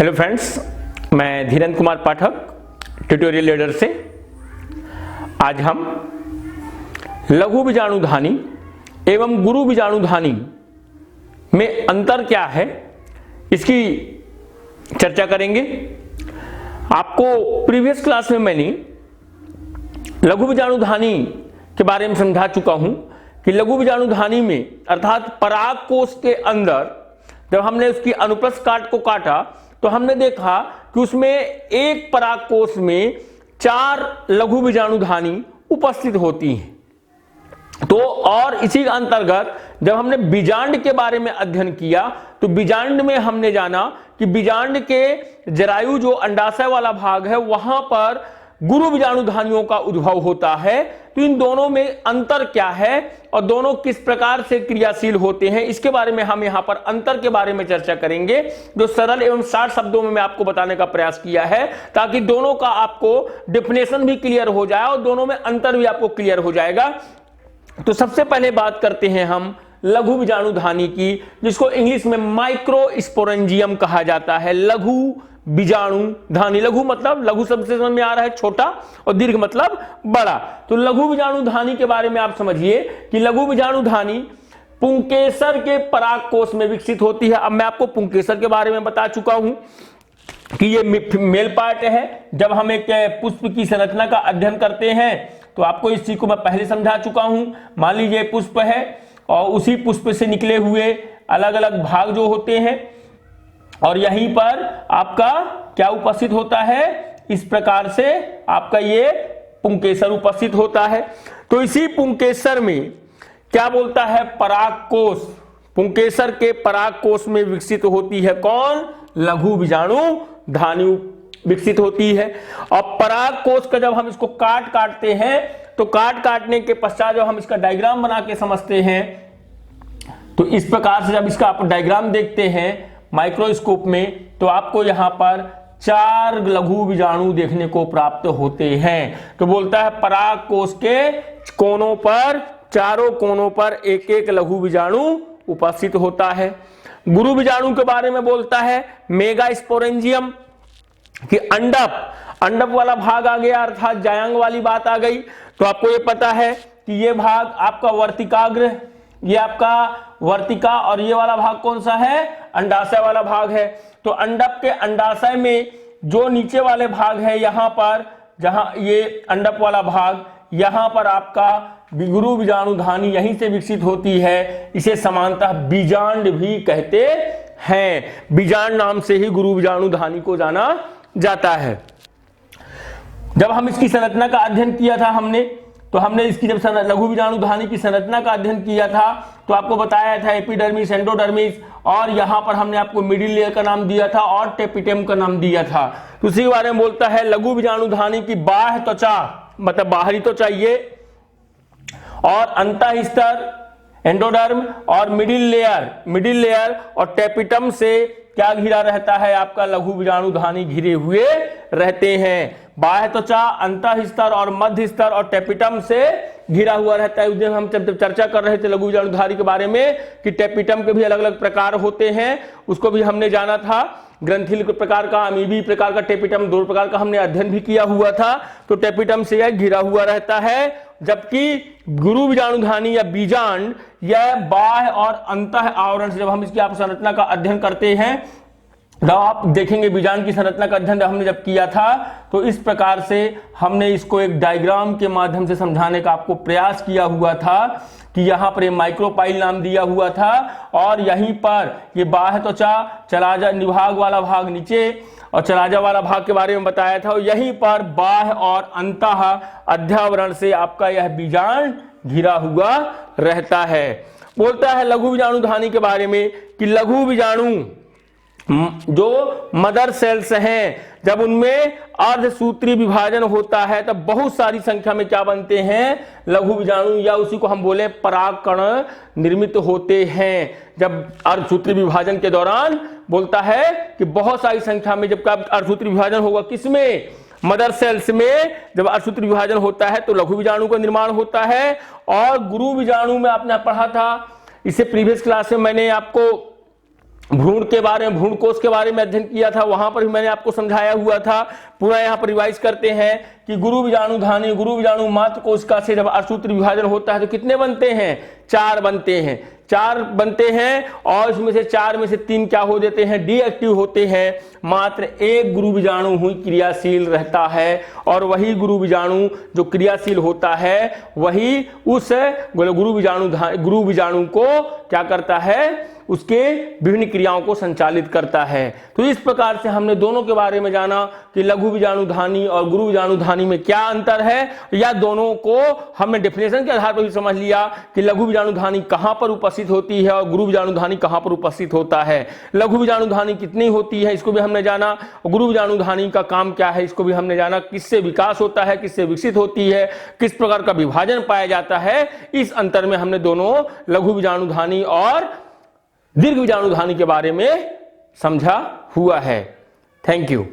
Hello friends, मैं Dhirendra Kumar Pathak tutorial leader से। आज हम लघु बीजाणुधानी एवं गुरु बीजाणुधानी में अंतर क्या है इसकी चर्चा करेंगे। आपको प्रीवियस क्लास में मैंने लघु बीजाणुधानी के बारे में समझा चुका हूं कि लघु बीजाणुधानी में अर्थात पराग कोश के अंदर जब हमने उसकी अनुप्रस्थ काट को काटा तो हमने देखा कि उसमें एक पराग कोश में 4 लघु बीजाणुधानी उपस्थित होती हैं। तो और इसी अंतर्गत जब हमने बीजांड के बारे में अध्ययन किया तो बीजांड में हमने जाना कि बीजांड के जरायु जो अंडाशय वाला भाग है वहां पर गुरु बीजाणुधानियों का उद्भव होता है। तो इन दोनों में अंतर क्या है और दोनों किस प्रकार से क्रियाशील होते हैं, इसके बारे में हम यहां पर अंतर के बारे में चर्चा करेंगे, जो सरल एवं शार्ट शब्दों में मैं आपको बताने का प्रयास किया है ताकि दोनों का आपको डेफिनेशन भी क्लियर हो जाए और दोनों में अंतर भी आपको क्लियर हो जाएगा। तो सबसे पहले बात करते हैं हम लघु बीजाणुधानी की, जिसको इंग्लिश में माइक्रोस्पोरेंजियम कहा जाता है। लघु बीजाणुधानी, लघु मतलब लघु शब्द से समझ में आ रहा है छोटा और दीर्घ मतलब बड़ा। तो लघु बीजाणुधानी के बारे में आप समझिए कि लघु बीजाणुधानी पुंकेसर के पराग कोश में विकसित होती है। अब मैं आपको पुंकेसर के बारे में बता चुका हूं कि ये मेल पार्ट है। जब हम एक पुष्प की संरचना का अध्ययन करते हैं तो आपको इस चीज को मैं पहले समझा चुका हूं। मान लीजिए पुष्प है और उसी पुष्प से निकले हुए अलग अलग भाग जो होते हैं और यहीं पर आपका क्या उपस्थित होता है, इस प्रकार से आपका ये पुंकेसर उपस्थित होता है। तो इसी पुंकेसर में क्या बोलता है, पराग कोश पुंकेसर के पराग कोश में विकसित होती है। कौन? लघु बीजाणुधानी विकसित होती है। और पराग कोश का जब हम इसको काटते हैं तो काटने के पश्चात जब हम इसका डायग्राम बना के समझते हैं तो इस प्रकार से जब इसका आप डायग्राम देखते हैं माइक्रोस्कोप में तो आपको यहां पर 4 लघु बीजाणु देखने को प्राप्त होते हैं। तो बोलता है पराग कोश के कोनों पर, चारों कोनों पर एक एक लघु बीजाणु उपस्थित होता है। गुरु बीजाणु के बारे में बोलता है मेगास्पोरेंजियम कि अंडप वाला भाग आ गया, अर्थात जायांग वाली बात आ गई। तो आपको ये पता है कि ये भाग आपका वर्तिकाग्र, ये आपका वर्तिका और ये वाला भाग कौन सा है, अंडाशय वाला भाग है। तो अंडप के अंडाशय में जो नीचे वाले भाग है यहां पर, जहां ये अंडप वाला भाग, यहां पर आपका गुरु बीजाणुधानी यहीं से विकसित होती है। इसे समानतः बीजांड भी कहते हैं। बीजांड नाम से ही गुरु बीजाणुधानी को जाना जाता है। जब हम इसकी संरचना का अध्ययन किया था हमने इसकी जब लघु बीजाणुधानी की संरचना का अध्ययन किया था तो आपको बताया था एपिडर्मिस, एंडोडर्मिस, और यहां पर हमने आपको मिडिल लेयर का नाम दिया था और टेपिटम का नाम दिया था। तो उसी के बारे में बोलता है लघु बीजाणुधानी की बाह्य त्वचा मतलब बाहरी त्वचा ये, और अंतःस्तर एंडोडर्म और मिडिल लेयर और टेपिटम से क्या घिरा रहता है, आपका लघु बीजाणुधानी घिरे हुए रहते हैं। बाह्य त्वचा, अंतःस्तर और मध्य स्तर और टेपिटम से घिरा हुआ रहता है। उस दिन हम जब चर्चा कर रहे थे लघु बीजाणुधानी के बारे में कि टेपिटम के भी अलग अलग प्रकार होते हैं, उसको भी हमने जाना था। ग्रंथिल प्रकार का, अमीबी प्रकार का टेपिटम, 2 प्रकार का हमने अध्ययन भी किया हुआ था। तो टेपिटम से यह घिरा हुआ रहता है, जबकि गुरु बीजाणुधानी या बीजांड यह बाह्य और अंतः आवरण से जब हम इसकी आप संरचना का अध्ययन करते हैं जब आप देखेंगे बीजांड की संरचना का अध्ययन हमने जब किया था तो इस प्रकार से हमने इसको एक डायग्राम के माध्यम से समझाने का आपको प्रयास किया हुआ था कि यहाँ पर ये माइक्रोपाइल नाम दिया हुआ था और यहीं पर ये बाह्य त्वचा, चलाजा निभाग वाला भाग नीचे और चलाजा वाला भाग के बारे में बताया था। और यहीं पर बाह्य और अंतः अध्यावरण से आपका यह बीजांड घिरा हुआ रहता है। बोलता है लघु बीजाणुधानी के बारे में कि लघु बीजाणु जो मदर सेल्स हैं जब उनमें अर्धसूत्री विभाजन होता है तब बहुत सारी संख्या में क्या बनते हैं, लघु बीजाणु, या उसी को हम बोले परागकण निर्मित होते हैं। जब अर्धसूत्री विभाजन के दौरान बोलता है कि बहुत सारी संख्या में जब अर्धसूत्री विभाजन होगा, किसमें, मदर सेल्स में जब अर्धसूत्री विभाजन होता है तो लघु बीजाणु का निर्माण होता है। और गुरु बीजाणु में आपने पढ़ा था, इसे प्रीवियस क्लास में मैंने आपको भ्रूण के बारे में, भ्रूण कोष के बारे में अध्ययन किया था, वहां पर भी मैंने आपको समझाया हुआ था। पूरा यहाँ पर रिवाइज करते हैं कि गुरु बीजाणु धानी, गुरु बीजाणु मात्र कोशिका से जब असूत्र विभाजन होता है तो कितने बनते हैं? 4 बनते हैं। 4 बनते हैं और इसमें से 4 में से 3 क्या हो देते हैं? डीएक्टिव होते हैं। मात्र एक गुरु बीजाणु ही क्रियाशील रहता है और वही गुरु बीजाणु जो क्रियाशील होता है वही उस गुरु बीजाणु को क्या करता है? उसके विभिन्न क्रियाओं को संचालित करता है। तो इस प्रकार से हमने दोनों के बारे में जाना कि लघु बीजाणुधानी और गुरु बीजाणुधानी में क्या अंतर है, या दोनों को हमने डेफिनेशन के आधार पर भी समझ लिया कि लघु बीजाणुधानी कहां पर उपस्थित होती है और गुरु बीजाणुधानी कहां पर उपस्थित होता है। लघु बीजाणुधानी कितनी होती है इसको भी हमने जाना, गुरु बीजाणुधानी का काम क्या है इसको भी हमने जाना, किससे विकास होता है, किससे विकसित होती है, किस प्रकार का विभाजन पाया जाता है। इस अंतर में हमने दोनों लघु बीजाणुधानी और दीर्घ बीजाणुधानी के बारे में समझा हुआ है। Thank you.